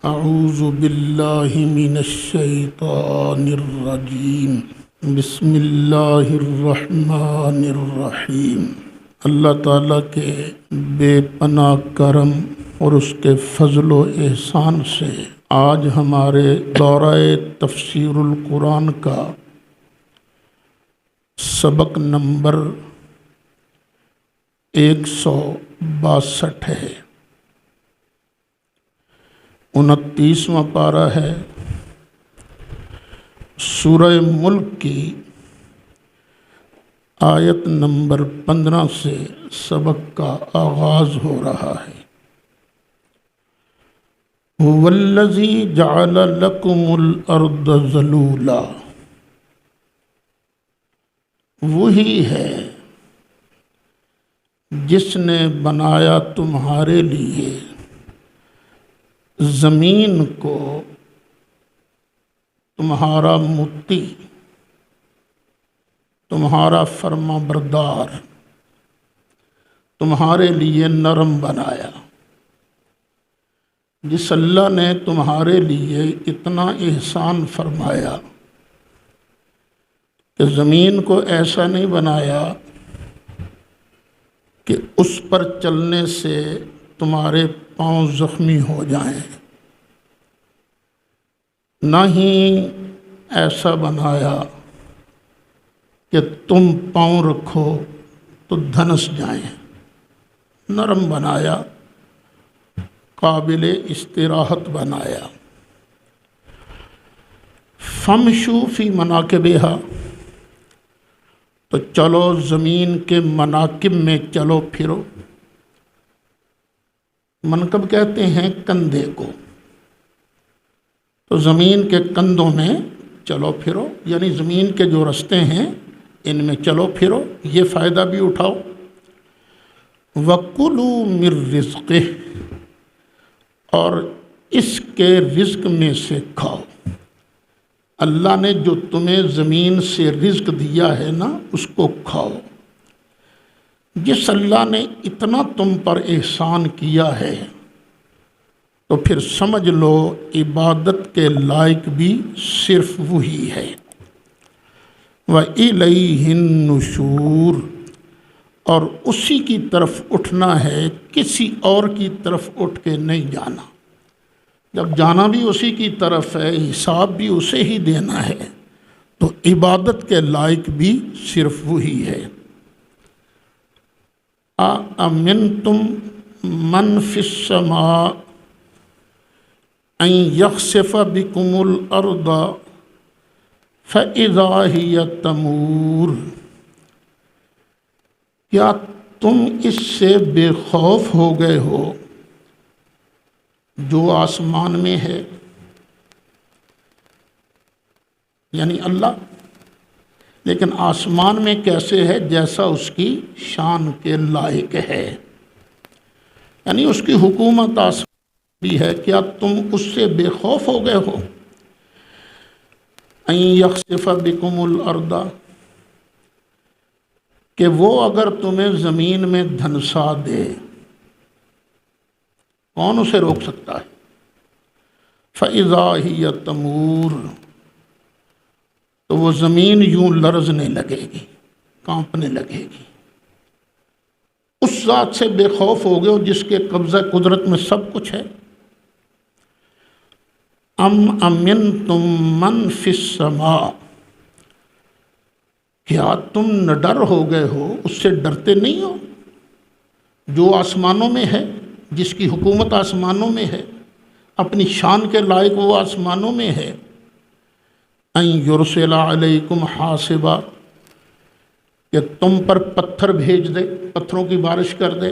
اعوذ باللہ من الشیطان الرجیم بسم اللہ الرحمن الرحیم۔ اللہ تعالیٰ کے بے پناہ کرم اور اس کے فضل و احسان سے آج ہمارے دورہ تفسیر القرآن کا سبق نمبر 162 ہے، 29واں پارہ ہے۔ سورہ ملک کی آیت نمبر 15 سے سبق کا آغاز ہو رہا ہے۔ هُوَ الَّذِي جَعَلَ لَكُمُ الْأَرْضَ ذَلُولًا، وہی ہے جس نے بنایا تمہارے لیے زمین کو تمہارا مطیع، تمہارا فرما بردار، تمہارے لیے نرم بنایا۔ جس اللہ نے تمہارے لیے اتنا احسان فرمایا کہ زمین کو ایسا نہیں بنایا کہ اس پر چلنے سے تمہارے پاؤں زخمی ہو جائیں، نہ ہی ایسا بنایا کہ تم پاؤں رکھو تو دھنس جائیں۔ نرم بنایا، قابل استراحت بنایا۔ فَامْشُوا فِي مَنَاكِبِهَا، تو چلو زمین کے مناکب میں چلو پھرو۔ منکب کہتے ہیں کندھے کو، تو زمین کے کندھوں میں چلو پھرو، یعنی زمین کے جو رستے ہیں ان میں چلو پھرو، یہ فائدہ بھی اٹھاؤ۔ وَكُلُوا مِن رِّزْقِهِ، اور اس کے رزق میں سے کھاؤ۔ اللہ نے جو تمہیں زمین سے رزق دیا ہے نا، اس کو کھاؤ۔ جس اللہ نے اتنا تم پر احسان کیا ہے تو پھر سمجھ لو عبادت کے لائق بھی صرف وہی ہے۔ وَإِلَيْهِ النُّشُورُ، اور اسی کی طرف اٹھنا ہے، کسی اور کی طرف اٹھ کے نہیں جانا۔ جب جانا بھی اسی کی طرف ہے، حساب بھی اسے ہی دینا ہے، تو عبادت کے لائق بھی صرف وہی ہے۔ أَأَمِنْتُم مَّن فِي السَّمَاءِ أَن يَخْسِفَ بِكُمُ الْأَرْضَ فَإِذَا هِيَ تَمُورُ، کیا تم اس سے بے خوف ہو گئے ہو جو آسمان میں ہے، یعنی اللہ، لیکن آسمان میں کیسے ہے؟ جیسا اس کی شان کے لائق ہے، یعنی اس کی حکومت آسمان بھی ہے۔ کیا تم اس سے بے خوف ہو گئے ہو؟ ان یخسف بکم الارض، کہ وہ اگر تمہیں زمین میں دھنسا دے، کون اسے روک سکتا ہے؟ فَإِذَا هِيَ تَمُورُ، تو وہ زمین یوں لرزنے لگے گی، کانپنے لگے گی۔ اس ذات سے بے خوف ہو گئے ہو جس کے قبضہ قدرت میں سب کچھ ہے۔ ام امنتم من فی السماء، کیا تم نہ ڈر ہو گئے ہو، اس سے ڈرتے نہیں ہو جو آسمانوں میں ہے، جس کی حکومت آسمانوں میں ہے، اپنی شان کے لائق وہ آسمانوں میں ہے۔ ان یرسل علیکم حاصبا، کہ تم پر پتھر بھیج دے، پتھروں کی بارش کر دے۔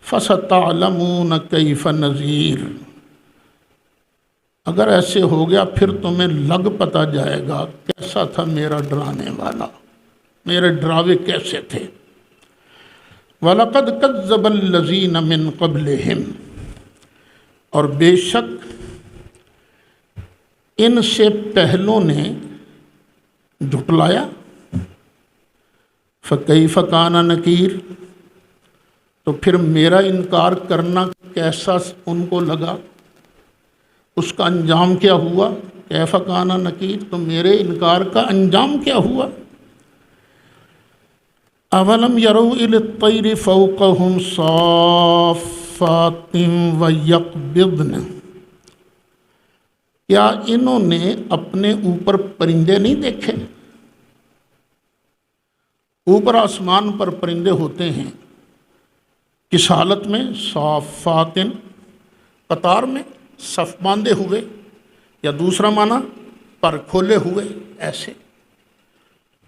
فستعلمون کیف نذیر، اگر ایسے ہو گیا پھر تمہیں لگ پتہ جائے گا کیسا تھا میرا ڈرانے والا، میرے ڈراوے کیسے تھے۔ وَلَقَدْ كَذَّبَ الَّذِينَ مِن قَبْلِهِمْ، اور بے شک ان سے پہلوں نے جھٹلایا۔ فَكَيْفَ كَانَ نَكِيرٌ، تو پھر میرا انکار کرنا کیسا ان کو لگا۔ اس کا انجام کیا ہوا؟ کیف کان نکیر، تو میرے انکار کا انجام کیا ہوا؟ اولم یروا الی الطیر فوقہم صافات ویقبضن، کیا انہوں نے اپنے اوپر پرندے نہیں دیکھے؟ اوپر آسمان پر پرندے ہوتے ہیں، کس حالت میں؟ صافات، قطار میں، صف باندھے ہوئے، یا دوسرا معنی پر کھولے ہوئے ایسے،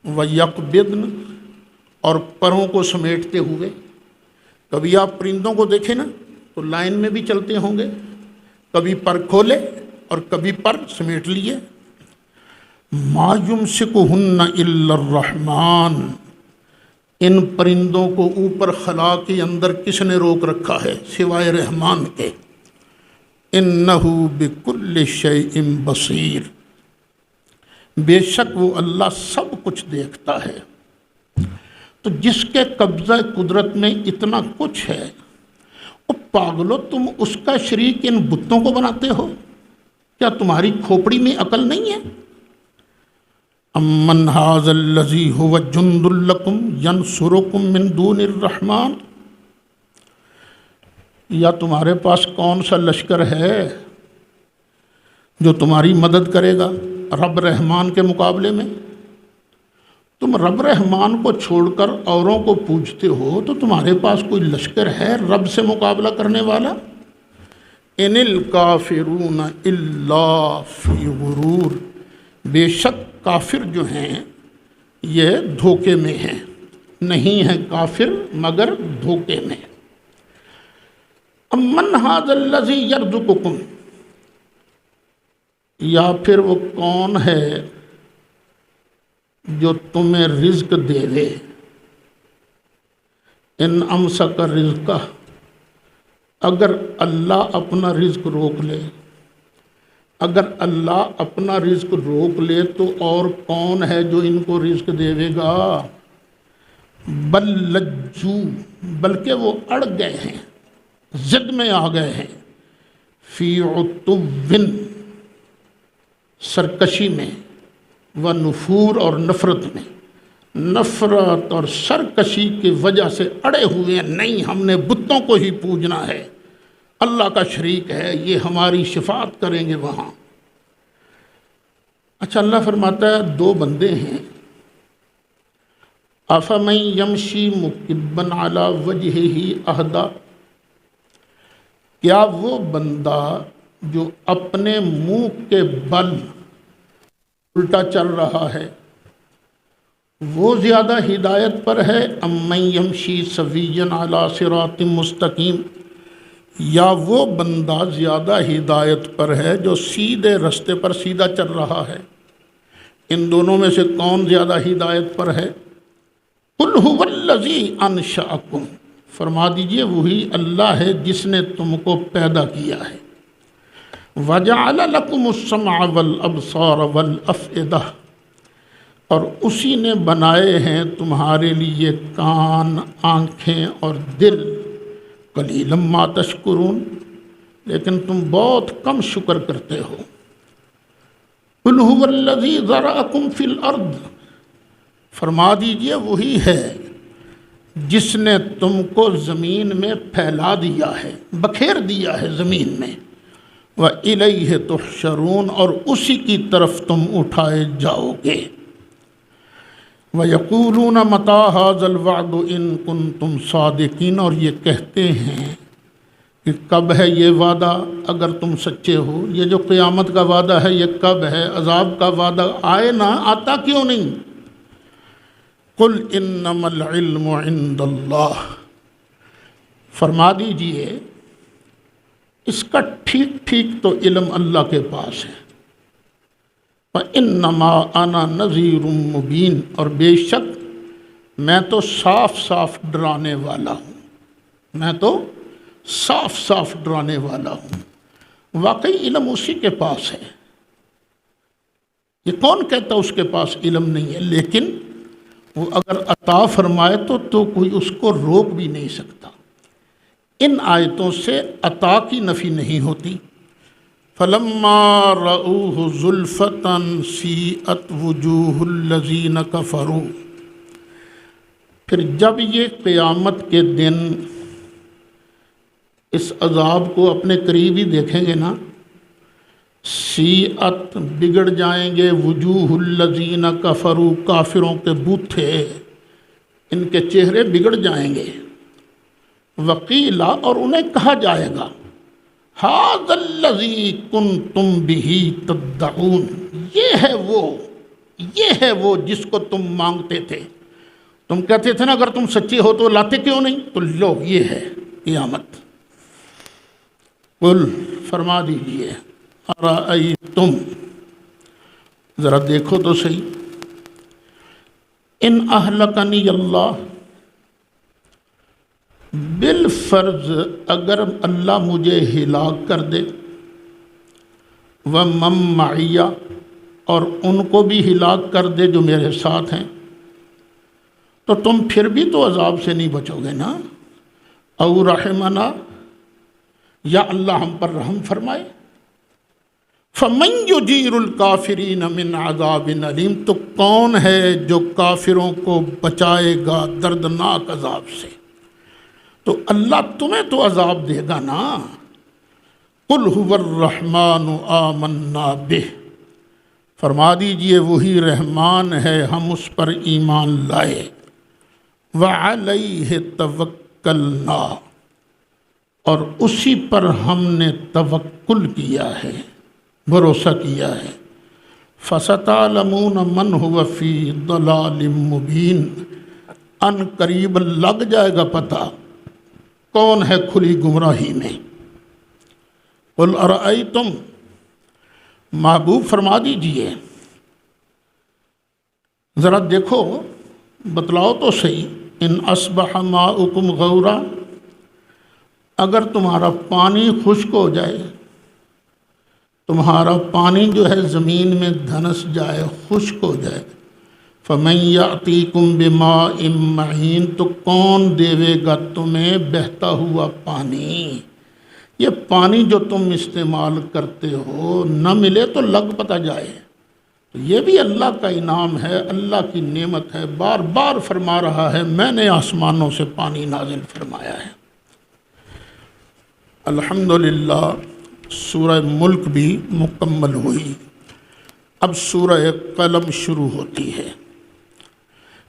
وَيَقْبِضْنَ، اور پروں کو سمیٹتے ہوئے۔ کبھی آپ پرندوں کو دیکھیں نا تو لائن میں بھی چلتے ہوں گے، کبھی پر کھولے اور کبھی پر سمیٹ لیے۔ مَا يُمْسِكُهُنَّ إِلَّا الرَّحْمَنُ، ان پرندوں کو اوپر خلا کے اندر کس نے روک رکھا ہے سوائے رحمان کے؟ اِنَّهُ بِكُلِّ شَيْءٍ بَصِيرٌ، بے شک وہ اللہ سب کچھ دیکھتا ہے۔ تو جس کے قبضہ قدرت میں اتنا کچھ ہے، او پاگلو تم اس کا شریک ان بتوں کو بناتے ہو؟ کیا تمہاری کھوپڑی میں عقل نہیں ہے؟ امن ھذا الذی ھو جند لکم ینصرکم من دون الرحمن، یا تمہارے پاس کون سا لشکر ہے جو تمہاری مدد کرے گا رب رحمان کے مقابلے میں؟ تم رب رحمان کو چھوڑ کر اوروں کو پوجتے ہو، تو تمہارے پاس کوئی لشکر ہے رب سے مقابلہ کرنے والا؟ ان الکافرون الا فی غرور، بے شک کافر جو ہیں یہ دھوکے میں ہیں، نہیں ہیں کافر مگر دھوکے میں۔ امن ھذا الذی یرزقکم، یا پھر وہ کون ہے جو تمہیں رزق دے دے؟ ان امسک رزقہ، اگر اللہ اپنا رزق روک لے، اگر اللہ اپنا رزق روک لے تو اور کون ہے جو ان کو رزق دے گا؟ بل لجو، بلکہ وہ اڑ گئے ہیں، ضد میں آ گئے ہیں، فی عتو، سرکشی میں، و نفور، اور نفرت میں، نفرت اور سرکشی کی وجہ سے اڑے ہوئے ہیں، نہیں ہم نے بتوں کو ہی پوجنا ہے، اللہ کا شریک ہے، یہ ہماری شفاعت کریں گے وہاں۔ اچھا، اللہ فرماتا ہے دو بندے ہیں، افمن یمشی مکبا علی وجہہ اہدی، کیا وہ بندہ جو اپنے منہ کے بل الٹا چل رہا ہے وہ زیادہ ہدایت پر ہے؟ امن یمشی سویا علی صراط مستقیم، یا وہ بندہ زیادہ ہدایت پر ہے جو سیدھے رستے پر سیدھا چل رہا ہے؟ ان دونوں میں سے کون زیادہ ہدایت پر ہے؟ قل ھو الذی انشأکم، فرما دیجئے وہی اللہ ہے جس نے تم کو پیدا کیا ہے۔ وجعل لکم السمع والابصار والافئدہ، اور اسی نے بنائے ہیں تمہارے لیے کان، آنکھیں اور دل۔ قلیلا ما تشکرون، لیکن تم بہت کم شکر کرتے ہو۔ قل ھو الذی ذرأکم فی الارض، فرما دیجئے وہی ہے جس نے تم کو زمین میں پھیلا دیا ہے، بکھیر دیا ہے زمین میں۔ وَإِلَيْهِ تُحْشَرُونَ، اور اسی کی طرف تم اٹھائے جاؤ گے۔ وَيَقُولُونَ مَتَىٰ هَٰذَا الْوَعْدُ إِن كُنتُمْ صَادِقِينَ، اور یہ کہتے ہیں کہ کب ہے یہ وعدہ اگر تم سچے ہو؟ یہ جو قیامت کا وعدہ ہے یہ کب ہے؟ عذاب کا وعدہ آئے نہ، آتا کیوں نہیں؟ قُلْ إِنَّمَا الْعِلْمُ عِندَ اللَّهِ، فرما دیجئے اس کا ٹھیک ٹھیک تو علم اللہ کے پاس ہے۔ وَإِنَّمَا أَنَا نَذِيرٌ مُبِينٌ، اور بے شک میں تو صاف صاف ڈرانے والا ہوں، میں تو صاف صاف ڈرانے والا ہوں۔ واقعی علم اسی کے پاس ہے، یہ کون کہتا اس کے پاس علم نہیں ہے؟ لیکن وہ اگر عطا فرمائے تو کوئی اس کو روک بھی نہیں سکتا۔ ان آیتوں سے عطا کی نفی نہیں ہوتی۔ فلما رأوه زلفة سیئت وجوہ الذین کفروا، پھر جب یہ قیامت کے دن اس عذاب کو اپنے قریب ہی دیکھیں گے نا، سیئت بگڑ جائیں گے، وجوہ الذین کفروا کافروں کے بوتھے، ان کے چہرے بگڑ جائیں گے، وقیلا اور انہیں کہا جائے گا ھذا الذی کنتم بہ تدعون، یہ ہے وہ جس کو تم مانگتے تھے، تم کہتے تھے نا اگر تم سچے ہو تو لاتے کیوں نہیں، تو لو یہ ہے قیامت۔ قل فرما دیجئے ارأیتم، ذرا دیکھو تو صحیح، ان اہلکنی اللہ، بالفرض اگر اللہ مجھے ہلاک کر دے، ومن معی اور ان کو بھی ہلاک کر دے جو میرے ساتھ ہیں، تو تم پھر بھی تو عذاب سے نہیں بچو گے نا، او رحمنا یا اللہ ہم پر رحم فرمائے، فمن یجیر الکافرین من عذاب علیم، تو کون ہے جو کافروں کو بچائے گا دردناک عذاب سے، تو اللہ تمہیں تو عذاب دے گا نا۔ قل هو الرحمن آمنا بہ، فرما دیجئے وہی رحمان ہے ہم اس پر ایمان لائے، وعلیہ توکلنا اور اسی پر ہم نے توکل کیا ہے، بھروسہ کیا ہے، فستعلمون من هو فی ضلال مبین، ان قریب لگ جائے گا پتہ کون ہے کھلی گمراہی میں۔ قل ارأیتم، محبوب فرما دیجئے ذرا دیکھو بتلاؤ تو صحیح، ان اصبح ماؤکم غورا، اگر تمہارا پانی خشک ہو جائے، تمہارا پانی جو ہے زمین میں دھنس جائے، خشک ہو جائے، فمن یأتیکم بماء معین، تو کون دے گا تمہیں بہتا ہوا پانی، یہ پانی جو تم استعمال کرتے ہو نہ ملے تو لگ پتہ جائے، تو یہ بھی اللہ کا انعام ہے، اللہ کی نعمت ہے، بار بار فرما رہا ہے میں نے آسمانوں سے پانی نازل فرمایا ہے۔ الحمدللہ سورہ ملک بھی مکمل ہوئی، اب سورہ قلم شروع ہوتی ہے۔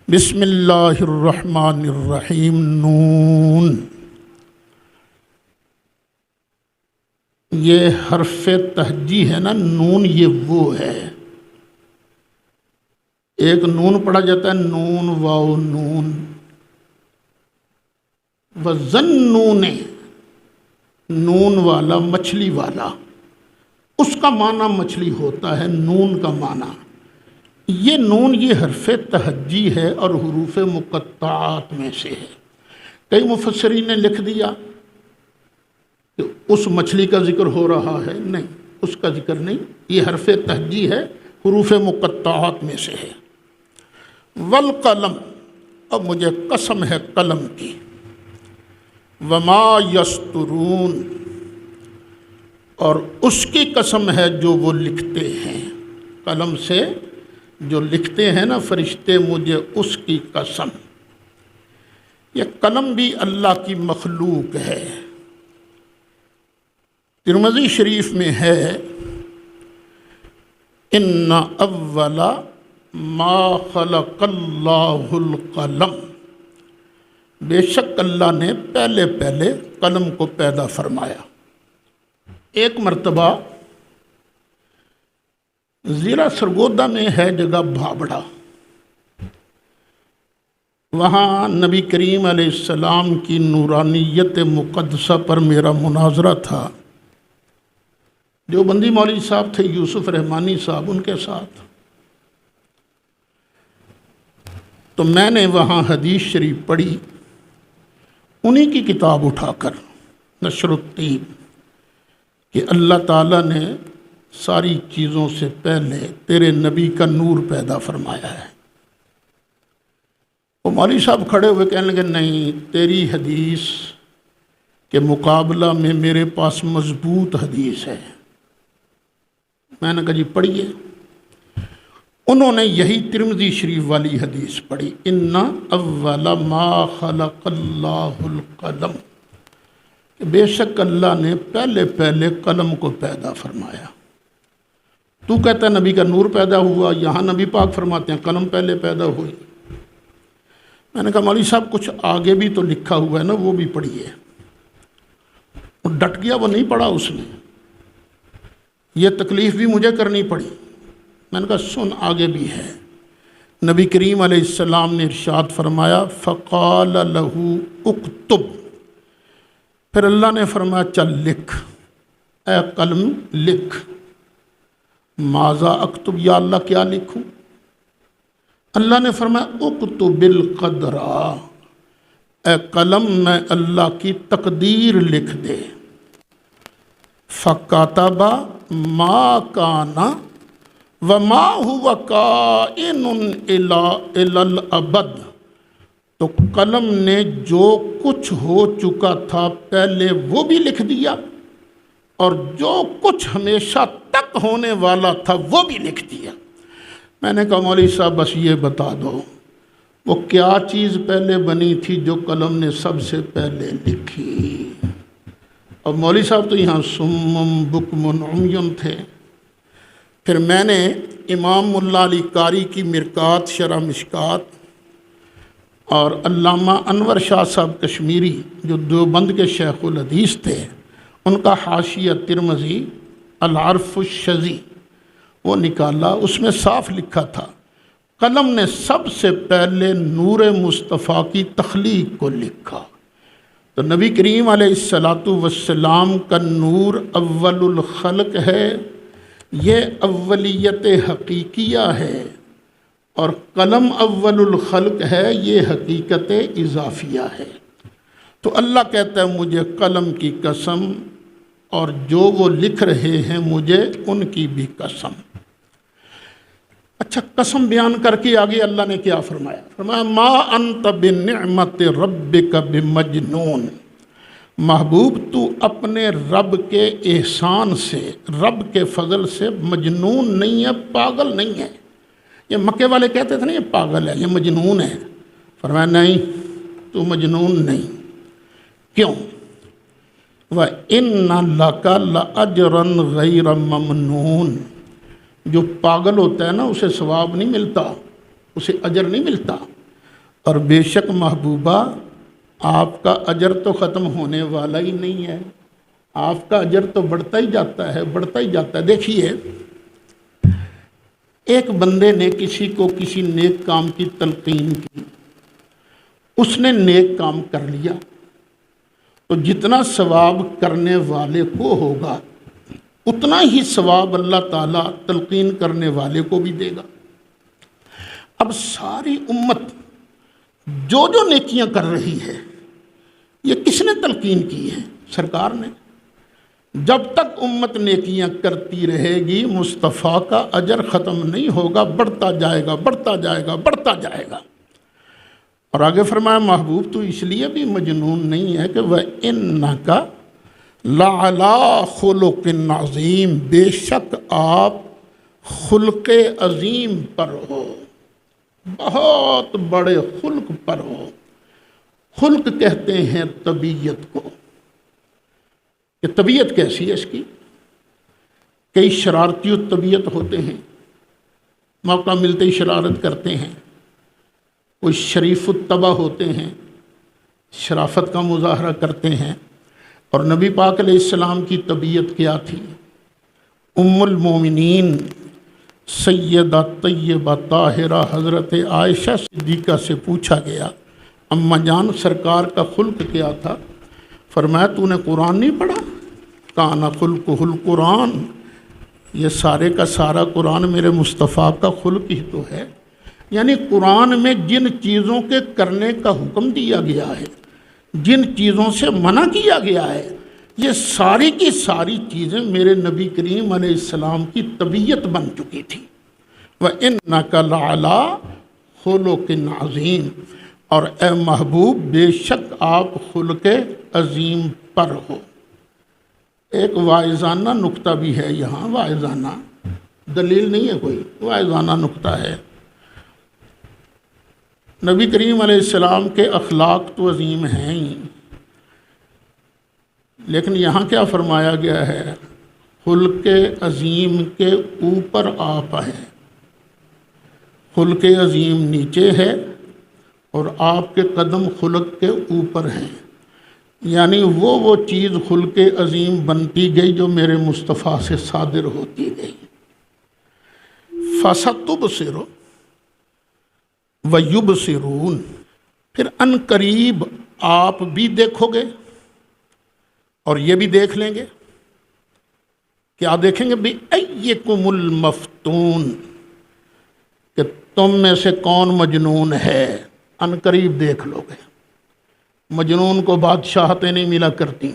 بسم اللہ الرحمن الرحیم، نون، یہ حرف تہجی ہے نا، نون یہ وہ ہے، ایک نون پڑھا جاتا ہے نون واو نون، وَظَنُّونِ، نون والا مچھلی والا، اس کا معنی مچھلی ہوتا ہے، نون کا معنی، یہ نون یہ حرف تہجی ہے اور حروف مقطعات میں سے ہے۔ کئی مفسرین نے لکھ دیا کہ اس مچھلی کا ذکر ہو رہا ہے، نہیں، اس کا ذکر نہیں، یہ حرف تہجی ہے، حروف مقطعات میں سے ہے۔ والقلم، اب مجھے قسم ہے قلم کی، وما یسطرون، اور اس کی قسم ہے جو وہ لکھتے ہیں، قلم سے جو لکھتے ہیں نا فرشتے، مجھے اس کی قسم، یہ قلم بھی اللہ کی مخلوق ہے۔ ترمذی شریف میں ہے ان اول ما خلق اللہ القلم، بے شک اللہ نے پہلے قلم کو پیدا فرمایا۔ ایک مرتبہ ضلع سرگودا میں ہے جگہ بھابڑا، وہاں نبی کریم علیہ السلام کی نورانیت مقدسہ پر میرا مناظرہ تھا، جو بندی مولوی صاحب تھے یوسف رحمانی صاحب، ان کے ساتھ، تو میں نے وہاں حدیث شریف پڑھی، انہی کی کتاب اٹھا کر، نشر الطیب، کہ اللہ تعالیٰ نے ساری چیزوں سے پہلے تیرے نبی کا نور پیدا فرمایا ہے۔ وہ مولوی صاحب کھڑے ہوئے کہنے لگے نہیں، تیری حدیث کے مقابلہ میں میرے پاس مضبوط حدیث ہے، میں نے کہا جی پڑھیے۔ انہوں نے یہی ترمذی شریف والی حدیث پڑھی، ان اول ما خلق اللہ القلم، کہ بے شک اللہ نے پہلے پہلے قلم کو پیدا فرمایا۔ تو کہتا ہے نبی کا نور پیدا ہوا، یہاں نبی پاک فرماتے ہیں قلم پہلے پیدا ہوئی۔ میں نے کہا مولوی صاحب کچھ آگے بھی تو لکھا ہوا ہے نا، وہ بھی پڑھیے۔ وہ ڈٹ گیا، وہ نہیں پڑھا اس نے، یہ تکلیف بھی مجھے کرنی پڑی۔ میں نے کہا سن آگے بھی ہے۔ نبی کریم علیہ السلام نے ارشاد فرمایا فقال له اکتب، پھر اللہ نے فرمایا چل لکھ، اے قلم لکھ۔ ماذا اکتب، یا اللہ کیا لکھوں؟ اللہ نے فرمایا اکتب القدر، اے قلم میں اللہ کی تقدیر لکھ دے۔ فکاتب ما کان وما هو کائن الی الابد، تو قلم نے جو کچھ ہو چکا تھا پہلے وہ بھی لکھ دیا، اور جو کچھ ہمیشہ تک ہونے والا تھا وہ بھی لکھ دیا۔ میں نے کہا مولوی صاحب بس یہ بتا دو وہ کیا چیز پہلے بنی تھی جو قلم نے سب سے پہلے لکھی؟ اور مولوی صاحب تو یہاں سمم بکمن عمیٌ تھے۔ پھر میں نے امام ملا علی قاری کی مرکات شرح مشکات اور علامہ انور شاہ صاحب کشمیری جو دیوبند کے شیخ الحدیث تھے، ان کا حاشیہ ترمذی العرف الشذی وہ نکالا، اس میں صاف لکھا تھا قلم نے سب سے پہلے نور مصطفیٰ کی تخلیق کو لکھا۔ تو نبی کریم علیہ السلام کا نور اول الخلق ہے، یہ اولیت حقیقیہ ہے، اور قلم اول الخلق ہے، یہ حقیقت اضافیہ ہے۔ تو اللہ کہتا ہے مجھے قلم کی قسم، اور جو وہ لکھ رہے ہیں مجھے ان کی بھی قسم۔ اچھا قسم بیان کر کے آگے اللہ نے کیا فرمایا؟ فرمایا ما انت بنعمت ربک بمجنون، محبوب تو اپنے رب کے احسان سے، رب کے فضل سے مجنون نہیں ہے، پاگل نہیں ہے۔ یہ مکے والے کہتے تھے نا یہ پاگل ہے، یہ مجنون ہے۔ فرمایا نہیں، تو مجنون نہیں۔ کیوں؟ وَإِنَّ لَكَ لَأَجْرًا غَيْرَ مَمْنُونٍ، جو پاگل ہوتا ہے نا اسے ثواب نہیں ملتا، اسے اجر نہیں ملتا، اور بے شک محبوبہ آپ کا اجر تو ختم ہونے والا ہی نہیں ہے، آپ کا اجر تو بڑھتا ہی جاتا ہے، بڑھتا ہی جاتا ہے۔ دیکھیے ایک بندے نے کسی کو کسی نیک کام کی تلقین کی، اس نے نیک کام کر لیا، تو جتنا ثواب کرنے والے کو ہوگا اتنا ہی ثواب اللہ تعالیٰ تلقین کرنے والے کو بھی دے گا۔ اب ساری امت جو جو نیکیاں کر رہی ہے یہ کس نے تلقین کی ہے؟ سرکار نے۔ جب تک امت نیکیاں کرتی رہے گی مصطفیٰ کا اجر ختم نہیں ہوگا، بڑھتا جائے گا، بڑھتا جائے گا، بڑھتا جائے گا۔ اور آگے فرمایا محبوب تو اس لیے بھی مجنون نہیں ہے کہ وَإِنَّكَ لَعَلَىٰ خُلُقٍ عَظِيمٍ، بے شک آپ خلق عظیم پر ہو، بہت بڑے خلق پر ہو۔ خلق کہتے ہیں طبیعت کو، کہ طبیعت کیسی ہے اس کی؟ کئی شرارتی طبیعت ہوتے ہیں، موقع ملتے ہی شرارت کرتے ہیں، کوئی شریف الطبع ہوتے ہیں، شرافت کا مظاہرہ کرتے ہیں۔ اور نبی پاک علیہ السلام کی طبیعت کیا تھی؟ ام المومنین سیدہ طیبہ طاہرہ حضرت عائشہ صدیقہ سے پوچھا گیا اماں جان سرکار کا خلق کیا تھا؟ فرمایا تو نے قرآن نہیں پڑھا؟ کان خلقہ القرآن، یہ سارے کا سارا قرآن میرے مصطفیٰ کا خلق ہی تو ہے۔ یعنی قرآن میں جن چیزوں کے کرنے کا حکم دیا گیا ہے، جن چیزوں سے منع کیا گیا ہے، یہ ساری کی ساری چیزیں میرے نبی کریم علیہ السلام کی طبیعت بن چکی تھی۔ وَإِنَّكَ لَعَلَىٰ خُلُقٍ عَظِيمٍ، اور اے محبوب بے شک آپ خلق عظیم پر ہو۔ ایک واعظانہ نکتہ بھی ہے یہاں، واعظانہ دلیل نہیں ہے کوئی، واعظانہ نکتہ ہے۔ نبی کریم علیہ السلام کے اخلاق تو عظیم ہیں ہی، لیکن یہاں کیا فرمایا گیا ہے؟ خلق عظیم کے اوپر آپ ہیں، خلق عظیم نیچے ہے اور آپ کے قدم خلق کے اوپر ہیں، یعنی وہ چیز خلق عظیم بنتی گئی جو میرے مصطفیٰ سے صادر ہوتی گئی۔ فَسَتُبْصِرُ وَيُبْصِرُونَ، پھر ان قریب آپ بھی دیکھو گے اور یہ بھی دیکھ لیں گے۔ کیا دیکھیں گے؟ بِأَيِّكُمُ الْمَفْتُونَ، کہ تم میں سے کون مجنون ہے، ان قریب دیکھ لو گے۔ مجنون کو بادشاہتیں نہیں ملا کرتی،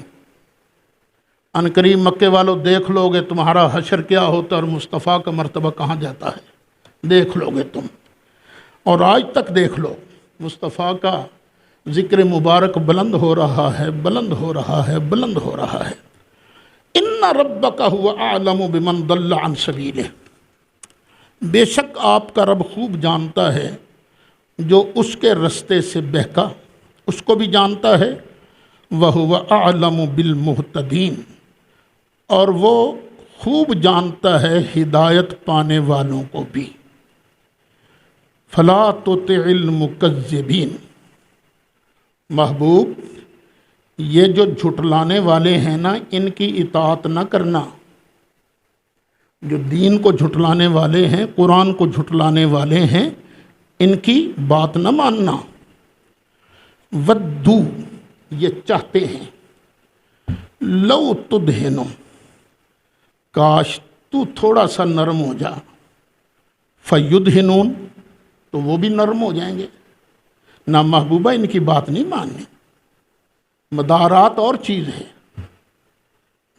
ان قریب مکے والوں دیکھ لو گے تمہارا حشر کیا ہوتا اور مصطفیٰ کا مرتبہ کہاں جاتا ہے، دیکھ لو گے تم۔ اور آج تک دیکھ لو، مصطفیٰ کا ذکر مبارک بلند ہو رہا ہے، بلند ہو رہا ہے، بلند ہو رہا ہے۔ ان ربک هو اعلم بمن ضل عن سبیلہ، بے شک آپ کا رب خوب جانتا ہے جو اس کے رستے سے بہکا، اس کو بھی جانتا ہے۔ وَهُوَ أَعْلَمُ بِالْمُهْتَدِينَ، اور وہ خوب جانتا ہے ہدایت پانے والوں کو بھی۔ فَلَا تُطِعِ الْمُكَذِّبِينَ، محبوب یہ جو جھٹلانے والے ہیں نا، ان کی اطاعت نہ کرنا۔ جو دین کو جھٹلانے والے ہیں، قرآن کو جھٹلانے والے ہیں، ان کی بات نہ ماننا۔ وَدُّوا، یہ چاہتے ہیں، لَوْ تُدْہِنُ، کاش تو تھوڑا سا نرم ہو جا، فَيُدْہِنُونَ، تو وہ بھی نرم ہو جائیں گے۔ نہ محبوبہ ان کی بات نہیں ماننی، مدارات اور چیز ہے،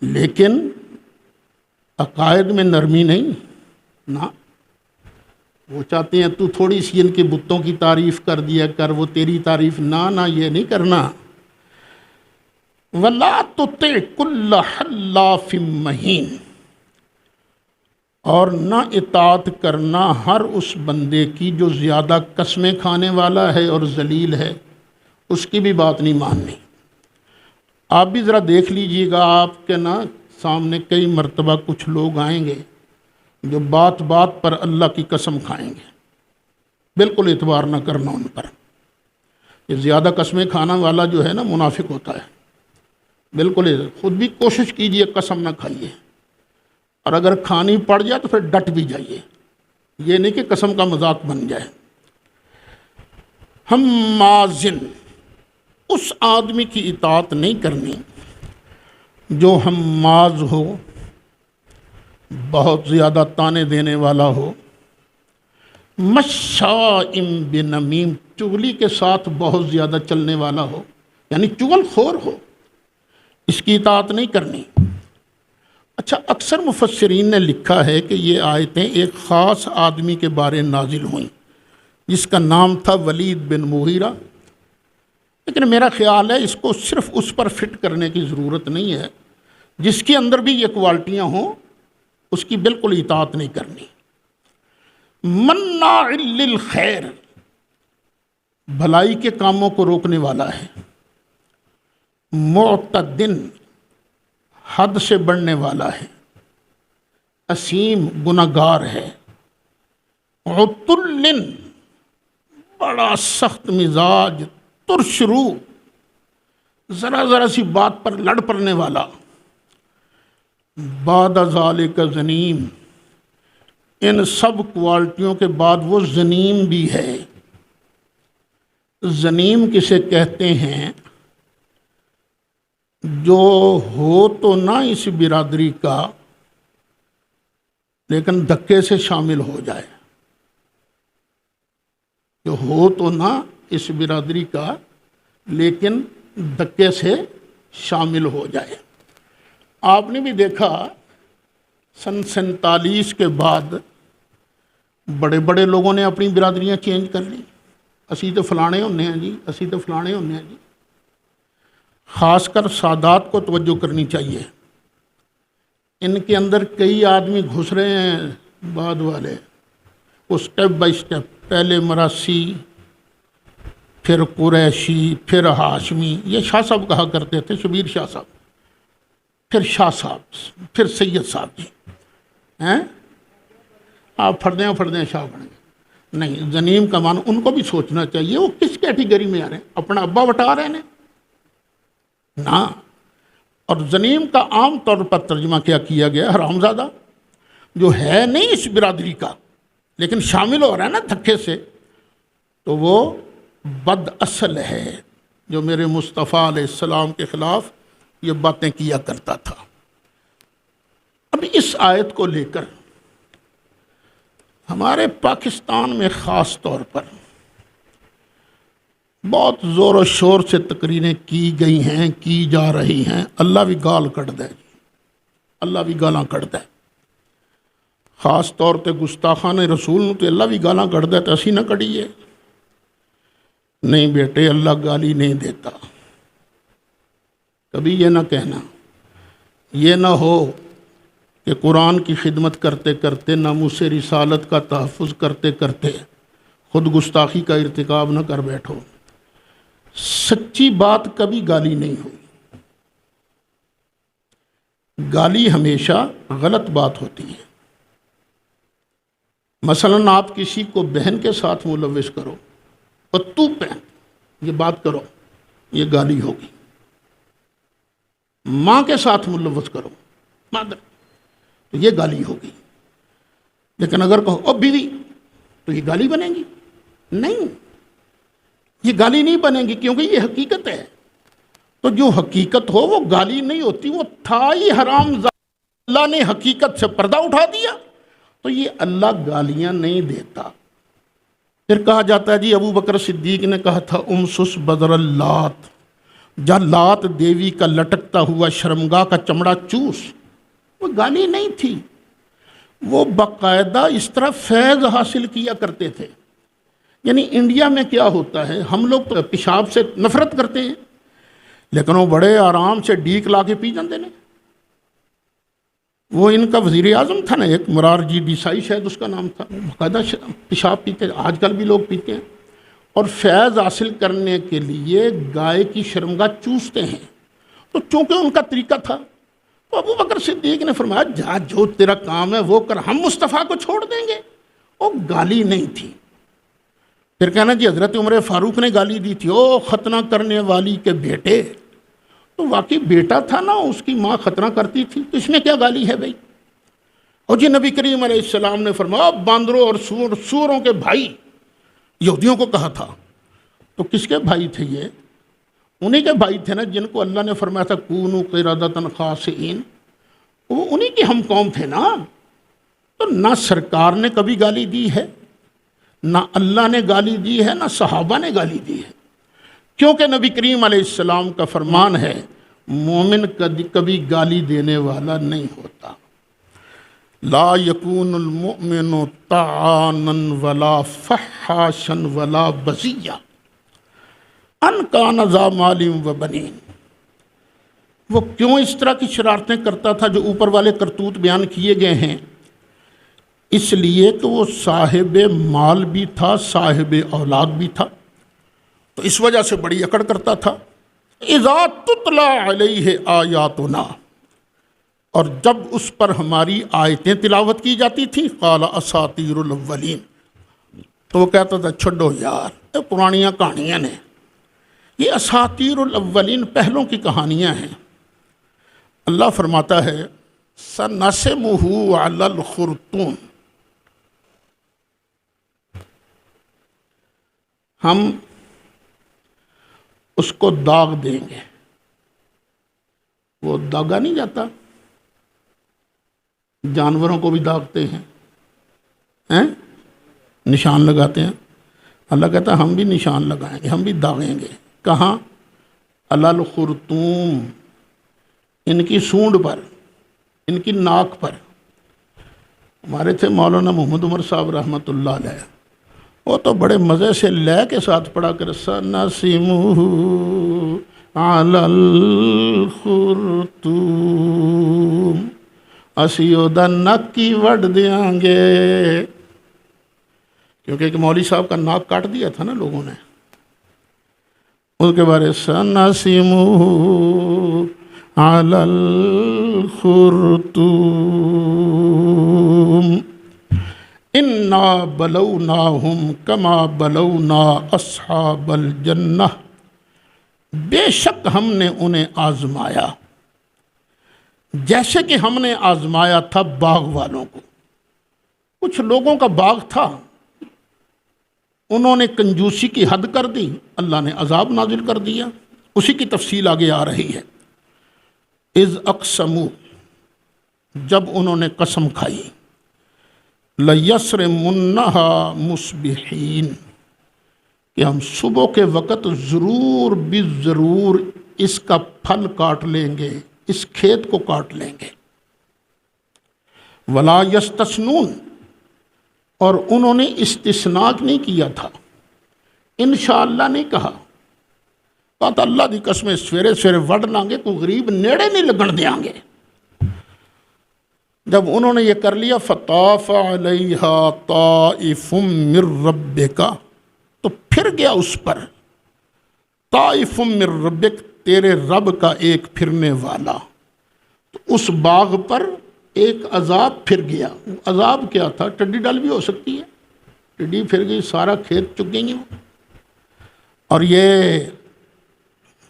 لیکن عقائد میں نرمی نہیں، نہ وہ چاہتے ہیں تو تھوڑی سی ان کے بتوں کی تعریف کر دیا کر، وہ تیری تعریف نہ یہ نہیں کرنا۔ وَلَا تُطِعْ كُلَّ حَلَّافٍ مَّهِينٍ، اور نہ اطاعت کرنا ہر اس بندے کی جو زیادہ قسمیں کھانے والا ہے اور ذلیل ہے، اس کی بھی بات نہیں ماننی۔ آپ بھی ذرا دیکھ لیجئے گا، آپ کے نا سامنے کئی مرتبہ کچھ لوگ آئیں گے جو بات بات پر اللہ کی قسم کھائیں گے، بالکل اعتبار نہ کرنا ان پر۔ یہ زیادہ قسمیں کھانا والا جو ہے نا منافق ہوتا ہے، بالکل خود بھی کوشش کیجئے قسم نہ کھائیے، اور اگر کھانی پڑ جائے تو پھر ڈٹ بھی جائیے، یہ نہیں کہ قسم کا مذاق بن جائے۔ ہمازن، اس آدمی کی اطاعت نہیں کرنی جو ہماز ہو، بہت زیادہ تانے دینے والا ہو، مشاء بنمیم، چغلی کے ساتھ بہت زیادہ چلنے والا ہو، یعنی چغل خور ہو، اس کی اطاعت نہیں کرنی۔ اچھا، اکثر مفسرین نے لکھا ہے کہ یہ آیتیں ایک خاص آدمی کے بارے نازل ہوئیں جس کا نام تھا ولید بن مغیرہ، لیکن میرا خیال ہے اس کو صرف اس پر فٹ کرنے کی ضرورت نہیں ہے، جس کے اندر بھی یہ کوالٹیاں ہوں اس کی بالکل اطاعت نہیں کرنی۔ مناع للخیر، بھلائی کے کاموں کو روکنے والا ہے۔ معتدن، حد سے بڑھنے والا ہے۔ اسیم، گناہگار ہے۔ عتل، بڑا سخت مزاج، ترشرو، ذرا ذرا سی بات پر لڑ پڑنے والا۔ بعد ذالک زنیم، ان سب کوالٹیوں کے بعد وہ زنیم بھی ہے۔ زنیم کسے کہتے ہیں؟ جو ہو تو نہ اس برادری کا لیکن دھکے سے شامل ہو جائے، جو ہو تو نہ اس برادری کا لیکن دھکے سے شامل ہو جائے۔ آپ نے بھی دیکھا سن 47 کے بعد بڑے بڑے لوگوں نے اپنی برادریاں چینج کر لی، اسی تو فلانے ہونے ہیں جی، اسی تو فلانے ہونے ہیں جی۔ خاص کر سادات کو توجہ کرنی چاہیے، ان کے اندر کئی آدمی گھس رہے ہیں بعد والے، وہ سٹیپ بائی سٹیپ، پہلے مراسی، پھر قریشی، پھر ہاشمی، یہ شاہ صاحب کہا کرتے تھے، شبیر شاہ صاحب، پھر شاہ صاحب، پھر سید صاحب جی ہیں، آپ پھردیں شاہ بن گئے۔ نہیں، زنیم کا معنی ان کو بھی سوچنا چاہیے وہ کس کیٹیگری میں آ رہے ہیں، اپنا ابا وٹا رہے ہیں نا۔ اور زنیم کا عام طور پر ترجمہ کیا گیا حرامزادہ، جو ہے نہیں اس برادری کا لیکن شامل ہو رہا ہے نا دھکے سے، تو وہ بد اصل ہے، جو میرے مصطفیٰ علیہ السلام کے خلاف یہ باتیں کیا کرتا تھا۔ اب اس آیت کو لے کر ہمارے پاکستان میں خاص طور پر بہت زور و شور سے تقریریں کی گئی ہیں، کی جا رہی ہیں۔ اللہ بھی گال کٹ دے، اللہ بھی گالاں کٹ دے، خاص طور تے گستاخان رسول نو تے اللہ بھی گالاں کٹ دے، تے اسی نہ کٹیے۔ نہیں بیٹے، اللہ گالی نہیں دیتا۔ کبھی یہ نہ کہنا، یہ نہ ہو کہ قرآن کی خدمت کرتے کرتے، ناموس رسالت کا تحفظ کرتے کرتے خود گستاخی کا ارتکاب نہ کر بیٹھو۔ سچی بات کبھی گالی نہیں ہوئی، گالی ہمیشہ غلط بات ہوتی ہے۔ مثلاً آپ کسی کو بہن کے ساتھ ملوث کرو اور تو بہن یہ بات کرو، یہ گالی ہوگی۔ ماں کے ساتھ ملوث کرو، مادر، تو یہ گالی ہوگی۔ لیکن اگر کہو او بیوی، تو یہ گالی بنے گی؟ نہیں، یہ گالی نہیں بنے گی، کیونکہ یہ حقیقت ہے۔ تو جو حقیقت ہو وہ گالی نہیں ہوتی، وہ تھا ہی حرام زادہ، اللہ نے حقیقت سے پردہ اٹھا دیا، تو یہ اللہ گالیاں نہیں دیتا۔ پھر کہا جاتا ہے جی ابو بکر صدیق نے کہا تھا امسس بدر اللات، جا لات دیوی کا لٹکتا ہوا شرمگاہ کا چمڑا چوس، وہ گالی نہیں تھی، وہ باقاعدہ اس طرح فیض حاصل کیا کرتے تھے۔ یعنی انڈیا میں کیا ہوتا ہے، ہم لوگ تو پیشاب سے نفرت کرتے ہیں، لیکن وہ بڑے آرام سے ڈیک لا کے پی جاندے نے۔ وہ ان کا وزیر اعظم تھا نا ایک، مرار جی دیسائی شاید اس کا نام تھا، باقاعدہ پیشاب پیتے، آج کل بھی لوگ پیتے ہیں، اور فیض حاصل کرنے کے لیے گائے کی شرمگاہ چوستے ہیں۔ تو چونکہ ان کا طریقہ تھا، تو ابو بکر صدیق نے فرمایا جا جو تیرا کام ہے وہ کر، ہم مصطفیٰ کو چھوڑ دیں گے۔ وہ گالی نہیں تھی۔ پھر کہنا جی حضرت عمر فاروق نے گالی دی تھی، او ختنہ کرنے والی کے بیٹے، تو واقعی بیٹا تھا نا، اس کی ماں ختنہ کرتی تھی، تو اس میں کیا گالی ہے بھائی؟ اور جی نبی کریم علیہ السلام نے فرمایا باندروں اور سوروں کے بھائی، یہودیوں کو کہا تھا۔ تو کس کے بھائی تھے یہ؟ انہی کے بھائی تھے نا جن کو اللہ نے فرمایا تھا کونوا قردۃ خاسئین، وہ انہی کے ہم قوم تھے نا۔ تو نہ سرکار نے کبھی گالی دی ہے، نہ اللہ نے گالی دی ہے، نہ صحابہ نے گالی دی ہے، کیونکہ نبی کریم علیہ السلام کا فرمان ہے مومن کبھی گالی دینے والا نہیں ہوتا۔ لا یکون المؤمن طعانا ولا فحاشا ولا بذیا ان کان ذا مال و بنین۔ وہ کیوں اس طرح کی شرارتیں کرتا تھا جو اوپر والے کرتوت بیان کیے گئے ہیں؟ اس لیے کہ وہ صاحب مال بھی تھا، صاحب اولاد بھی تھا، تو اس وجہ سے بڑی اکڑ کرتا تھا۔ اذا تتلی علیہ آیاتنا، اور جب اس پر ہماری آیتیں تلاوت کی جاتی تھیں، قال اساطیر الاولین، تو وہ کہتا تھا چھڈو یار، یہ پرانیاں کہانیاں ہیں، یہ اساطیر الاولین پہلوں کی کہانیاں ہیں۔ اللہ فرماتا ہے سنسمہ علی الخرطوم، ہم اس کو داغ دیں گے۔ وہ داغا نہیں جاتا، جانوروں کو بھی داغتے ہیں، نشان لگاتے ہیں۔ اللہ کہتا ہے ہم بھی نشان لگائیں گے، ہم بھی داغیں گے۔ کہاں؟ علی الخرطوم، ان کی سونڈ پر، ان کی ناک پر۔ ہمارے تھے مولانا محمد عمر صاحب رحمۃ اللہ علیہ، وہ تو بڑے مزے سے لے کے ساتھ پڑھا کر سنسمہ علی الخرطوم، اسی ادا نک کی وڈ دیاں گے، کیونکہ ایک مولوی صاحب کا ناک کاٹ دیا تھا نا لوگوں نے، اس کے بارے سنسمہ علی الخرطوم انا بلوناہم کما بلونا اصحاب الجنہ، بے شک ہم نے انہیں آزمایا جیسے کہ ہم نے آزمایا تھا باغ والوں کو۔ کچھ لوگوں کا باغ تھا، انہوں نے کنجوسی کی حد کر دی، اللہ نے عذاب نازل کر دیا۔ اسی کی تفصیل آگے آ رہی ہے۔ اذ اقسموا، جب انہوں نے قسم کھائی، لیسرمنہا مصبحین، کہ ہم صبح کے وقت ضرور بھی ضرور اس کا پھل کاٹ لیں گے، اس کھیت کو کاٹ لیں گے۔ ولا یستثنون، اور انہوں نے استثناء نہیں کیا تھا، انشاءاللہ نہیں کہا، کہا تھا اللہ دی قسم سویرے سویرے وڈ لیں گے، کوئی غریب نیڑے نہیں لگن دیاں گے۔ جب انہوں نے یہ کر لیا، فطاف علیہا طائف من ربک، تو پھر گیا اس پر طائف من ربک، تیرے رب کا ایک پھرنے والا، تو اس باغ پر ایک عذاب پھر گیا۔ عذاب کیا تھا؟ ٹڈی ڈال بھی ہو سکتی ہے، ٹڈی پھر گئی، سارا کھیت چک گئی وہ۔ اور یہ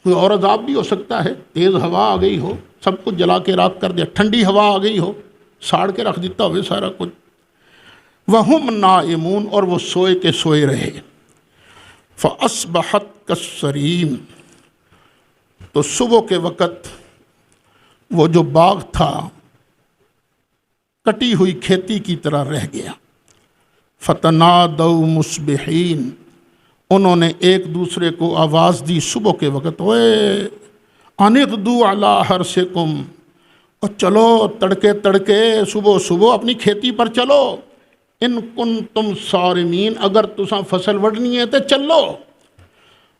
کوئی اور عذاب بھی ہو سکتا ہے، تیز ہوا آ گئی ہو، سب کچھ جلا کے راکھ کر دیا، ٹھنڈی ہوا آ گئی ہو، ساڑ کے رکھ دیتا ہوئے سارا کچھ۔ وَهُمْ نَائِمُونَ، اور وہ سوئے کے سوئے رہے۔ فَأَصْبَحَتْ كَالصَّرِيمِ، تو صبح کے وقت وہ جو باغ تھا کٹی ہوئی کھیتی کی طرح رہ گیا۔ فَتَنَادَوْا مُصْبِحِينَ، انہوں نے ایک دوسرے کو آواز دی صبح کے وقت، اوے أَنِ اغْدُوا عَلَىٰ حَرْثِكُمْ، اور چلو تڑکے تڑکے صبح صبح اپنی کھیتی پر چلو، ان کنتم صارمین، اگر تساں فصل وڈنی ہے تو چلو۔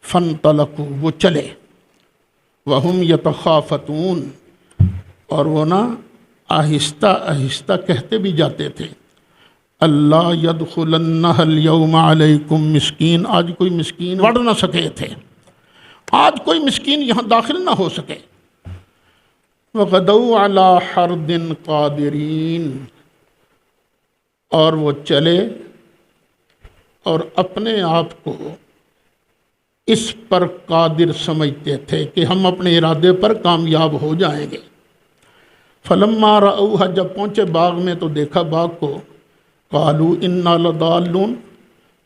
فانطلقوا، وہ چلے، وہم یتخافتون، اور وہ نا آہستہ آہستہ کہتے بھی جاتے تھے، اللہ یدخلنہ اليوم علیکم مسکین، آج کوئی مسکین وڑ نہ سکے تھے، آج کوئی مسکین یہاں داخل نہ ہو سکے۔ وغدوا علی حرد قادرین، اور وہ چلے اور اپنے آپ کو اس پر قادر سمجھتے تھے کہ ہم اپنے ارادے پر کامیاب ہو جائیں گے۔ فلما رأوها، جب پہنچے باغ میں تو دیکھا باغ کو، قالوا انا لضالون،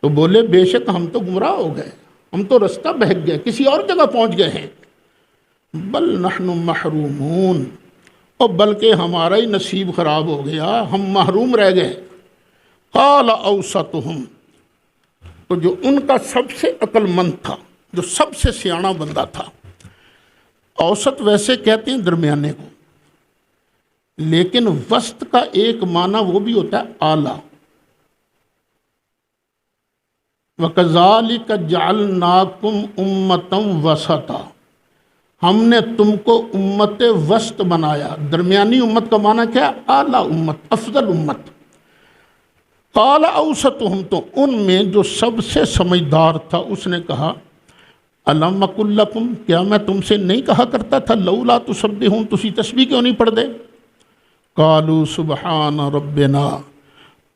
تو بولے بے شک ہم تو گمراہ ہو گئے، ہم تو رستہ بہک گئے، کسی اور جگہ پہنچ گئے ہیں۔ بل نحن محرومون، اور بلکہ ہمارا ہی نصیب خراب ہو گیا، ہم محروم رہ گئے۔ قال اوسطہم، تو جو ان کا سب سے عقل مند تھا، جو سب سے سیاںا بندہ تھا، اوسط ویسے کہتے ہیں درمیانے کو، لیکن وسط کا ایک معنی وہ بھی ہوتا ہے اعلیٰ۔ وَكَذَلِكَ جَعَلْنَاكُمْ أُمَّةً وَسَطًا، ہم نے تم کو امت وسط بنایا۔ درمیانی امت کا معنی کیا ہے؟ اعلیٰ امت، افضل امت۔ قال اوسطہم، تو ان میں جو سب سے سمجھدار تھا اس نے کہا، الم اقل لکم، کیا میں تم سے نہیں کہا کرتا تھا لولا تسبحون، تسی تسبیح کیوں نہیں پڑھ دے؟ قالوا سبحان ربنا،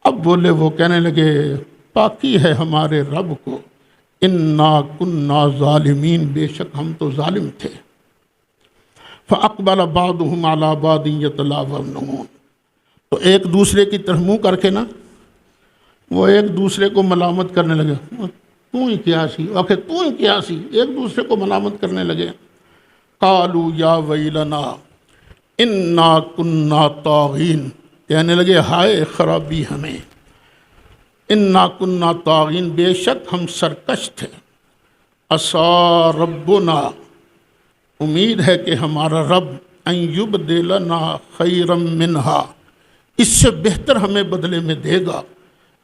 اب بولے وہ کہنے لگے پاکی ہے ہمارے رب کو، انا کنا ظالمین، بے شک ہم تو ظالم تھے۔ فاقبل بعضهم على بعض يتلاومون، تو ایک دوسرے کی طرف منہ کر کے نا وہ ایک دوسرے کو ملامت کرنے لگے، تو ہی کیا سی، آخر تو ہی کیا سی، ایک دوسرے کو ملامت کرنے لگے۔ قالوا یا ویلنا انا کنا طاغین، کہنے لگے ہائے خرابی ہمیں، انا کنا طاغین، بے شک ہم سرکش تھے۔ عسیٰ ربنا، امید ہے کہ ہمارا رب ان یبدلنا خیرا منہا، اس سے بہتر ہمیں بدلے میں دے گا۔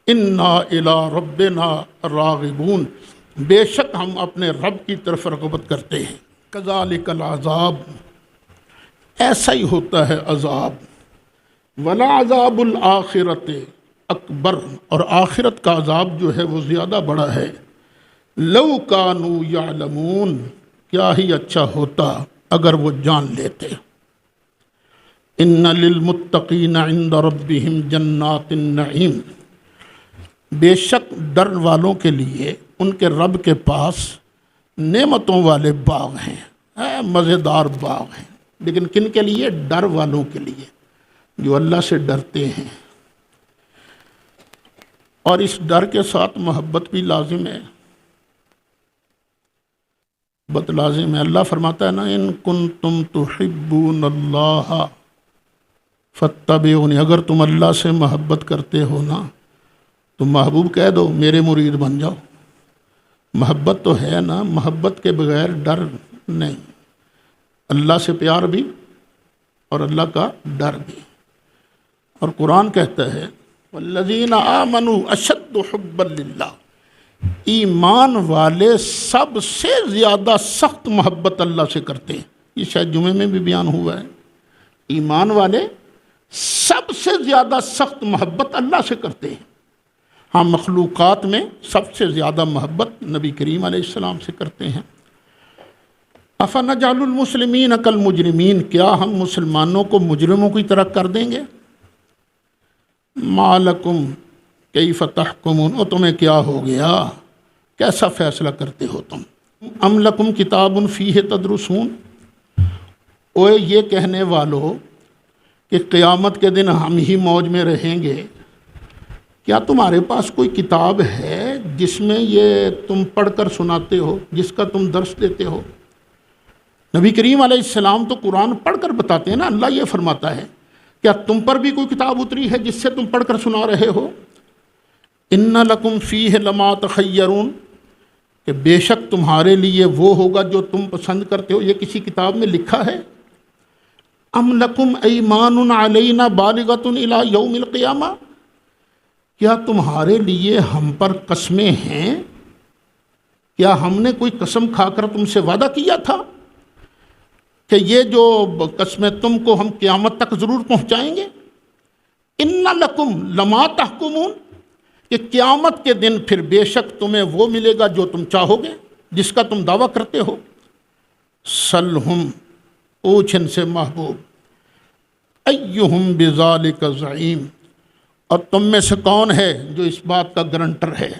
انا الی ربنا راغبون، بے شک ہم اپنے رب کی طرف رغبت کرتے ہیں۔ کذالک العذاب، ایسا ہی ہوتا ہے عذاب، ولا عذاب الآخرت اکبر، اور آخرت کا عذاب جو ہے وہ زیادہ بڑا ہے، لو کانوا یعلمون، کیا ہی اچھا ہوتا اگر وہ جان لیتے۔ ان للمتقین عند ربہم جنات النعیم، بے شک ڈر والوں کے لیے ان کے رب کے پاس نعمتوں والے باغ ہیں، مزیدار باغ ہیں، لیکن کن کے لیے؟ ڈر والوں کے لیے، جو اللہ سے ڈرتے ہیں۔ اور اس ڈر کے ساتھ محبت بھی لازم ہے، محبت لازم ہے۔ اللہ فرماتا ہے نا، ان کنتم تحبون اللہ فاتبعونی، اگر تم اللہ سے محبت کرتے ہو نا تو محبوب کہہ دو میرے مرید بن جاؤ۔ محبت تو ہے نا، محبت کے بغیر ڈر نہیں، اللہ سے پیار بھی اور اللہ کا ڈر بھی۔ اور قرآن کہتا ہے والذین آمنوا اشد حبا للہ، ایمان والے سب سے زیادہ سخت محبت اللہ سے کرتے ہیں۔ یہ شاید جمعے میں بھی بیان ہوا ہے، ایمان والے سب سے زیادہ سخت محبت اللہ سے کرتے ہیں۔ ہاں، مخلوقات میں سب سے زیادہ محبت نبی کریم علیہ السلام سے کرتے ہیں۔ افنجعل المسلمین کالمجرمین، کیا ہم مسلمانوں کو مجرموں کی طرح کر دیں گے؟ ما لکم کیف تحکمون، اور تمہیں کیا ہو گیا، کیسا فیصلہ کرتے ہو تم؟ ام لکم کتاب فیہ تدرسون، اوے یہ کہنے والو کہ قیامت کے دن ہم ہی موج میں رہیں گے، کیا تمہارے پاس کوئی کتاب ہے جس میں یہ تم پڑھ کر سناتے ہو، جس کا تم درس دیتے ہو؟ نبی کریم علیہ السلام تو قرآن پڑھ کر بتاتے ہیں نا۔ اللہ یہ فرماتا ہے کیا تم پر بھی کوئی کتاب اتری ہے جس سے تم پڑھ کر سنا رہے ہو؟ ان لکم فیہ لما تخیرون، کہ بے شک تمہارے لیے وہ ہوگا جو تم پسند کرتے ہو، یہ کسی کتاب میں لکھا ہے؟ ام لکم ایمان علینا بالغۃ الی یوم القیامہ، کیا تمہارے لیے ہم پر قسمیں ہیں؟ کیا ہم نے کوئی قسم کھا کر تم سے وعدہ کیا تھا کہ یہ جو قسمیں تم کو ہم قیامت تک ضرور پہنچائیں گے؟ ان لکم لما تحکمون، کہ قیامت کے دن پھر بے شک تمہیں وہ ملے گا جو تم چاہو گے، جس کا تم دعویٰ کرتے ہو۔ سلہم، پوچھ ان سے محبوب، ایہم بذالک زعیم، اور تم میں سے کون ہے جو اس بات کا گرنٹر ہے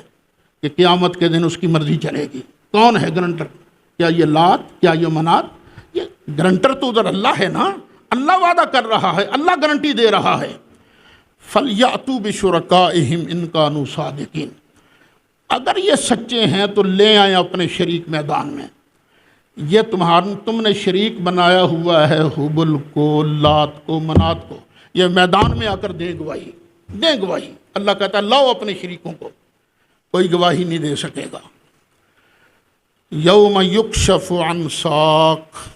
کہ قیامت کے دن اس کی مرضی چلے گی؟ کون ہے گرنٹر؟ کیا یہ لات؟ کیا یہ منات؟ یہ گرنٹر تو ادھر اللہ ہے نا، اللہ وعدہ کر رہا ہے، اللہ گارنٹی دے رہا ہے۔ فَلْيَأْتُوا بِشُرَكَائِهِمْ إِن كَانُوا صَادِقِينَ، اگر یہ سچے ہیں تو لے آئیں اپنے شریک میدان میں۔ یہ تم نے شریک بنایا ہوا ہے حبل کو، لات کو، منات کو، یہ میدان میں آ کر دیں گواہی، دیں گواہی۔ اللہ کہتا ہے لاؤ اپنے شریکوں کو، کوئی گواہی نہیں دے سکے گا۔ یوم یکشف عن ساق،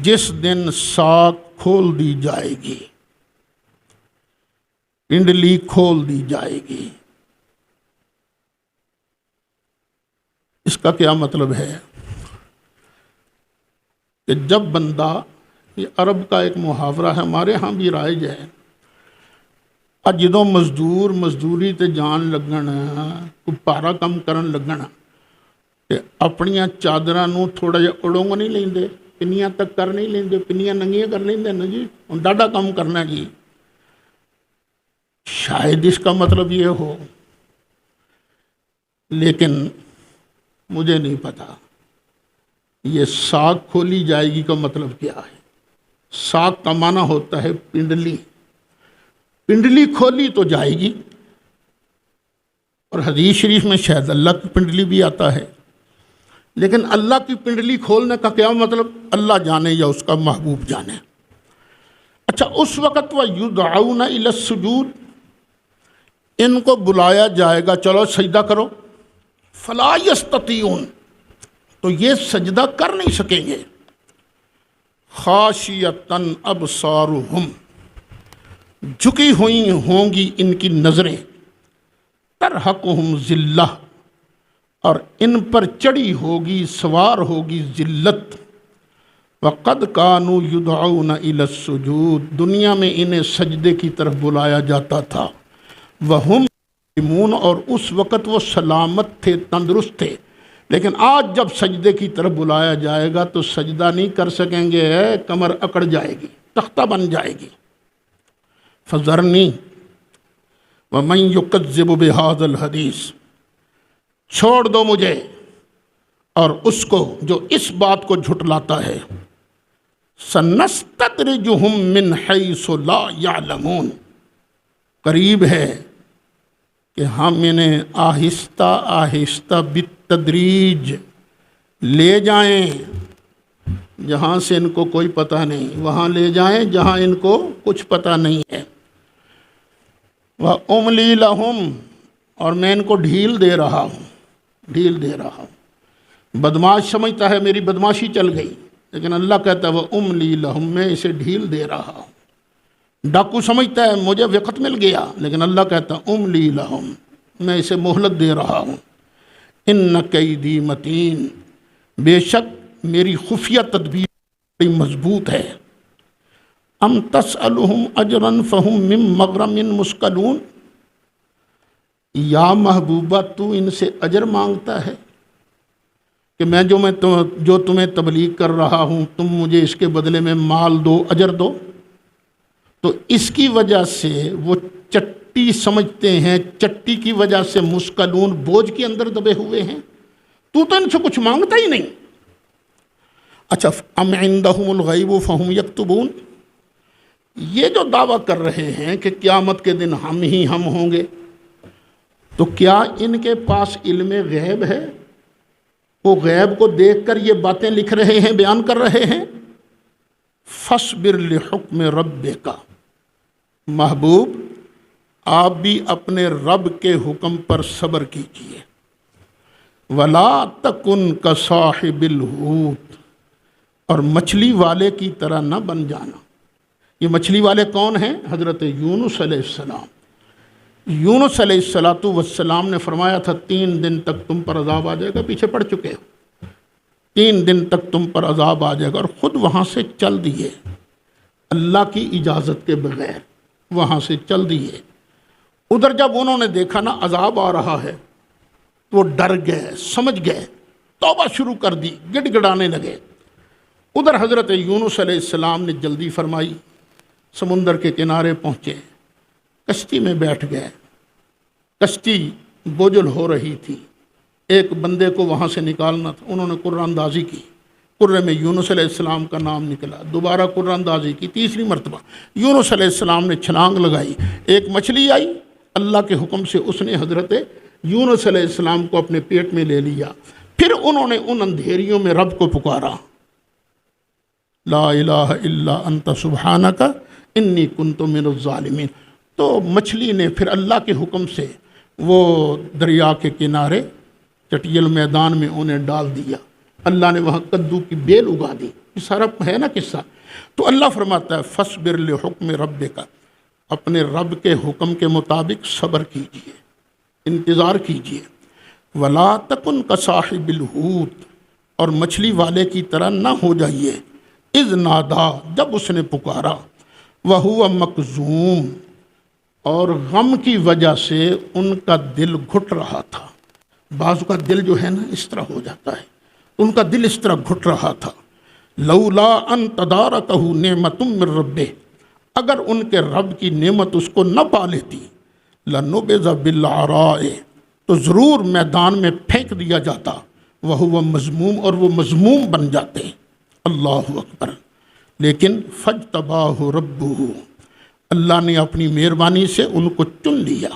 جس دن ساق کھول دی جائے گی، پنڈلی کھول دی جائے گی۔ اس کا کیا مطلب ہے کہ جب بندہ، یہ عرب کا ایک محاورہ ہے، ہمارے ہاں بھی رائج ہے، جدوں مزدور مزدوری تے جان لگن، کوئی پارا کم کرن لگن تے اپنیاں چادراں نوں تھوڑا جہا اڑونگ نہیں لیندے، پنیاں تک کر نہیں لیندے، پنیاں ننگیاں کر لیندے نا جی، ہن ڈاڈا کم کرنا جی۔ شاید اس کا مطلب یہ ہو، لیکن مجھے نہیں پتا یہ ساق کھولی جائے گی کا مطلب کیا ہے۔ ساق کا معنی ہوتا ہے پنڈلی، پنڈلی کھولی تو جائے گی، اور حدیث شریف میں شاید اللہ کی پنڈلی بھی آتا ہے، لیکن اللہ کی پنڈلی کھولنے کا کیا مطلب اللہ جانے یا اس کا محبوب جانے۔ اچھا، اس وقت وَيُدْعَوْنَ إِلَى السُّجُودِ، ان کو بلایا جائے گا چلو سجدہ کرو، فَلَا يَسْتَطِيعُونَ، تو یہ سجدہ کر نہیں سکیں گے۔ خَاشِيَةً أَبْصَارُهُمْ، جھکی ہوئی ہوں گی ان کی نظریں، ترہقہم ذلہ، اور ان پر چڑھی ہوگی، سوار ہوگی ذلت، وَقَدْ كَانُوا يُدْعَوْنَ إِلَى السُّجُودِ، دنیا میں انہیں سجدے کی طرف بلایا جاتا تھا، وَهُمْ يَعْلَمُونَ، اور اس وقت وہ سلامت تھے، تندرست تھے، لیکن آج جب سجدے کی طرف بلایا جائے گا تو سجدہ نہیں کر سکیں گے، کمر اکڑ جائے گی، تختہ بن جائے گی۔ فَذَرْنِي وَمَنْ يُكَذِّبُ بِهَذَا الْحَدِيثِ، چھوڑ دو مجھے اور اس کو جو اس بات کو جھٹلاتا ہے، سَنَسْتَدْرِجُهُمْ مِنْ حَيْثُ لَا يَعْلَمُونَ، قریب ہے کہ ہم انہیں آہستہ آہستہ بالتدریج لے جائیں، جہاں سے ان کو کوئی پتہ نہیں، وہاں لے جائیں جہاں ان کو کچھ پتہ نہیں ہے۔ وَأُمْلِي لَهُمْ، اور میں ان کو ڈھیل دے رہا ہوں۔ بدماش سمجھتا ہے میری بدماشی چل گئی، لیکن اللہ کہتا ہے وَأُمْلِي لَهُمْ، میں اسے ڈھیل دے رہا ہوں۔ ڈاکو سمجھتا ہے مجھے وقت مل گیا، لیکن اللہ کہتا ہے اُمْلِي لَهُمْ، میں اسے مہلت دے رہا ہوں۔ اِنَّ كَيْدِي مَتِينٌ، بے شک میری خفیہ تدبیر بڑی مضبوط ہے۔ ام تسألهم اجرا فهم من مغرم مثقلون، یا محبوبہ تو ان سے اجر مانگتا ہے کہ میں جو تمہیں تبلیغ کر رہا ہوں تم مجھے اس کے بدلے میں مال دو، اجر دو؟ تو اس کی وجہ سے وہ چٹی سمجھتے ہیں، چٹی کی وجہ سے مثقلون، بوجھ کے اندر دبے ہوئے ہیں، تو ان سے کچھ مانگتا ہی نہیں۔ اچھا، ام عندهم الغیب فہم یکتبون، یہ جو دعویٰ کر رہے ہیں کہ قیامت کے دن ہم ہی ہم ہوں گے، تو کیا ان کے پاس علم غیب ہے؟ وہ غیب کو دیکھ کر یہ باتیں لکھ رہے ہیں، بیان کر رہے ہیں؟ فَاصْبِرْ لِحُکْمِ رَبِّکَ، محبوب آپ بھی اپنے رب کے حکم پر صبر کیجئے۔ وَلَا تَكُنْ كَصَاحِبِ الْحُوتِ، اور مچھلی والے کی طرح نہ بن جانا۔ یہ مچھلی والے کون ہیں؟ حضرت یونس علیہ السلام۔ یونس علیہ السلام نے فرمایا تھا 3 دن تک تم پر عذاب آ جائے گا، پیچھے پڑ چکے ہو، 3 دن تک تم پر عذاب آ جائے گا، اور خود وہاں سے چل دیے اللہ کی اجازت کے بغیر، وہاں سے چل دیے۔ ادھر جب انہوں نے دیکھا نا عذاب آ رہا ہے تو وہ ڈر گئے، سمجھ گئے، توبہ شروع کر دی، گڑ گڑانے لگے۔ ادھر حضرت یونس علیہ السلام نے جلدی فرمائی، سمندر کے کنارے پہنچے، کشتی میں بیٹھ گئے۔ کشتی بوجھل ہو رہی تھی، ایک بندے کو وہاں سے نکالنا تھا، انہوں نے قرہ اندازی کی، قرے میں یونس علیہ السلام کا نام نکلا، دوبارہ قرہ اندازی کی، تیسری مرتبہ یونس علیہ السلام نے چھلانگ لگائی، ایک مچھلی آئی، اللہ کے حکم سے اس نے حضرت یونس علیہ السلام کو اپنے پیٹ میں لے لیا۔ پھر انہوں نے ان اندھیریوں میں رب کو پکارا، لا الہ الا انت سبحانک انی کنت من الظالمین۔ تو مچھلی نے پھر اللہ کے حکم سے وہ دریا کے کنارے چٹیل میدان میں انہیں ڈال دیا، اللہ نے وہاں کدو کی بیل اگا دی۔ یہ سارا ہے نا قصہ۔ تو اللہ فرماتا ہے فَاصْبِرْ لِحُکْمِ رَبِّکَ، اپنے رب کے حکم کے مطابق صبر کیجئے، انتظار کیجئے۔ وَلَا تَكُنْ كَصَاحِبِ الْحُوتِ، اور مچھلی والے کی طرح نہ ہو جائیے، اذ نادا، جب اس نے پکارا، وَهُوَ مَكْظُومٌ، اور غم کی وجہ سے ان کا دل گھٹ رہا تھا۔ بعض کا دل جو ہے نا اس طرح ہو جاتا ہے، ان کا دل اس طرح گھٹ رہا تھا۔ لولا ان تدارکہ نعمت من ربہ، اگر ان کے رب کی نعمت اس کو نہ پا لیتی، لنبذ بالعراء، تو ضرور میدان میں پھینک دیا جاتا، وہو مذموم، اور وہ مذموم بن جاتے۔ اللہ اکبر۔ لیکن فاجتباہ ربہ، اللہ نے اپنی مہربانی سے ان کو چن لیا،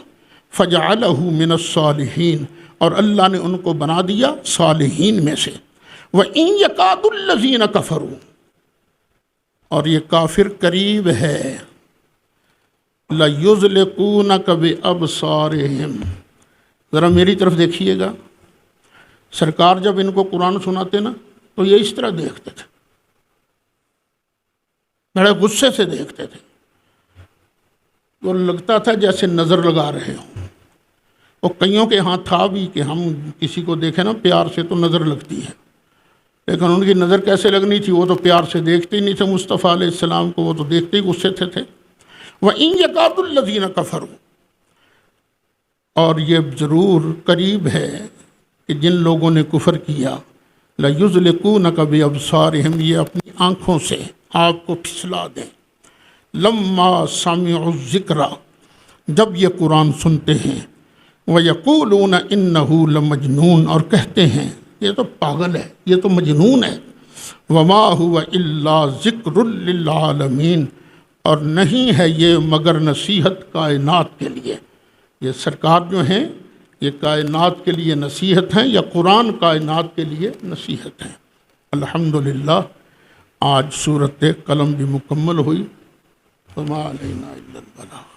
فجعلہ من الصالحین، اور اللہ نے ان کو بنا دیا صالحین میں سے۔ وَإِن يَكَادُ الَّذِينَ كَفَرُوا، اور یہ کافر قریب ہے، لَيُزْلِقُونَكَ بِأَبْصَارِهِمْ، ذرا میری طرف دیکھیے گا، سرکار جب ان کو قرآن سناتے نا تو یہ اس طرح دیکھتے تھے، بڑے غصے سے دیکھتے تھے، تو لگتا تھا جیسے نظر لگا رہے ہوں۔ اور کئیوں کے ہاں تھا بھی کہ ہم کسی کو دیکھیں نا پیار سے تو نظر لگتی ہے، لیکن ان کی نظر کیسے لگنی تھی؟ وہ تو پیار سے دیکھتے ہی نہیں تھے مصطفیٰ علیہ السلام کو، وہ تو دیکھتے ہی غصے تھے۔ وَإِن يَكَادُ الَّذِينَ كَفَرُوا، اور یہ ضرور قریب ہے کہ جن لوگوں نے کفر کیا، لَيُزْلِقُونَكَ بِأَبْصَارِهِمْ، یہ اپنی آنکھوں سے آپ کو پھسلا دیں، لَمَّا سَمِعُوا الذِّكْرَ، جب یہ قرآن سنتے ہیں، وَيَقُولُونَ إِنَّهُ لَمَجْنُونَ، اور کہتے ہیں یہ تو پاگل ہے، یہ تو مجنون ہے، وَمَا هُوَ إِلَّا ذِكْرٌ لِّلْعَالَمِينَ، اور نہیں ہے یہ مگر نصیحت کائنات کے لیے۔ یہ سرکار جو ہیں یہ کائنات کے لیے نصیحت ہیں، یا قرآن کائنات کے لیے نصیحت ہیں۔ الحمدللہ آج سورۃ قلم بھی مکمل ہوئی۔ وما علینا الا البلاغ۔